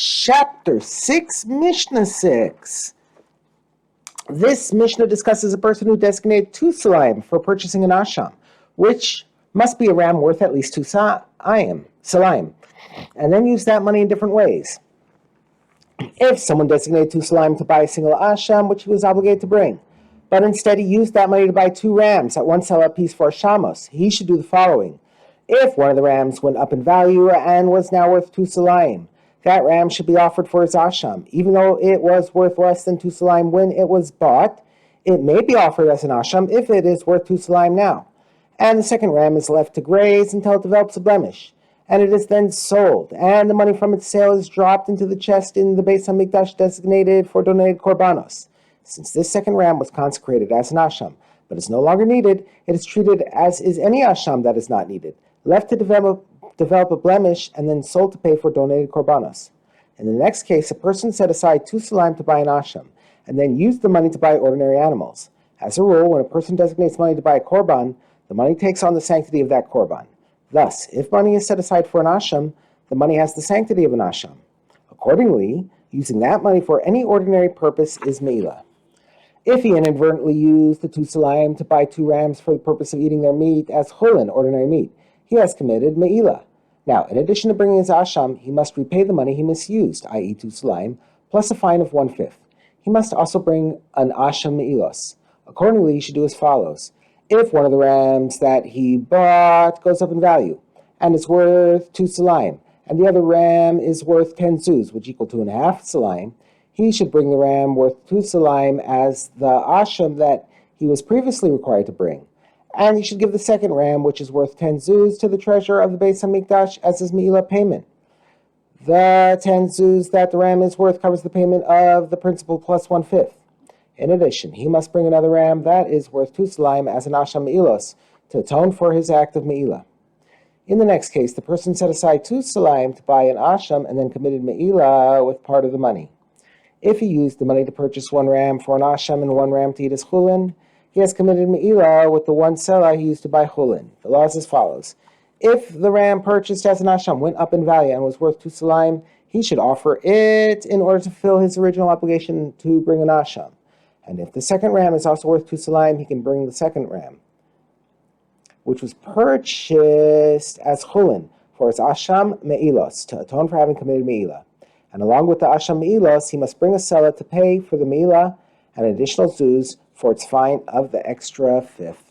Chapter 6, Mishnah 6. This Mishnah discusses a person who designated 2 salayim for purchasing an asham, which must be a ram worth at least 2 salayim, and then use that money in different ways. If someone designated 2 salayim to buy a single asham, which he was obligated to bring, but instead he used that money to buy 2 rams at 1 selah apiece for ashamos, he should do the following. If one of the rams went up in value and was now worth 2 salayim, that ram should be offered for his asham. Even though it was worth less than 2 salayim when it was bought, it may be offered as an asham if it is worth 2 salayim now. And the second ram is left to graze until it develops a blemish, and it is then sold, and the money from its sale is dropped into the chest in the Beis HaMikdash designated for donated korbanos. Since this second ram was consecrated as an asham, but is no longer needed, it is treated as is any asham that is not needed, left to develop a blemish, and then sold to pay for donated korbanos. In the next case, a person set aside 2 salayim to buy an asham, and then used the money to buy ordinary animals. As a rule, when a person designates money to buy a korban, the money takes on the sanctity of that korban. Thus, if money is set aside for an asham, the money has the sanctity of an asham. Accordingly, using that money for any ordinary purpose is me'ilah. If he inadvertently used the 2 salayim to buy 2 rams for the purpose of eating their meat as chulin, ordinary meat, he has committed me'ilah. Now, in addition to bringing his asham, he must repay the money he misused, i.e. 2 salayim, plus a fine of 1/5. He must also bring an asham me'ilos. Accordingly, he should do as follows. If one of the rams that he bought goes up in value, and is worth 2 salayim, and the other ram is worth 10 zuz, which equal 2.5 salayim, he should bring the ram worth 2 salayim as the asham that he was previously required to bring. And he should give the second ram, which is worth 10 zuz, to the treasurer of the Beis HaMikdash as his me'ilah payment. The 10 zuz that the ram is worth covers the payment of the principal plus 1/5. In addition, he must bring another ram that is worth 2 salayim as an asham me'ilos to atone for his act of me'ilah. In the next case, the person set aside 2 salayim to buy an asham and then committed me'ilah with part of the money. If he used the money to purchase 1 ram for an asham and 1 ram to eat as chulin, he has committed me'ilah with the 1 selah he used to buy chulin. The law is as follows. If the ram purchased as an asham went up in value and was worth 2 salayim, he should offer it in order to fulfill his original obligation to bring an asham. And if the second ram is also worth 2 salayim, he can bring the second ram, which was purchased as chulin, for his asham me'ilos, to atone for having committed me'ilah. And along with the asham me'ilos, he must bring a selah to pay for the me'ilah and additional zuz for its fine of the extra 1/5.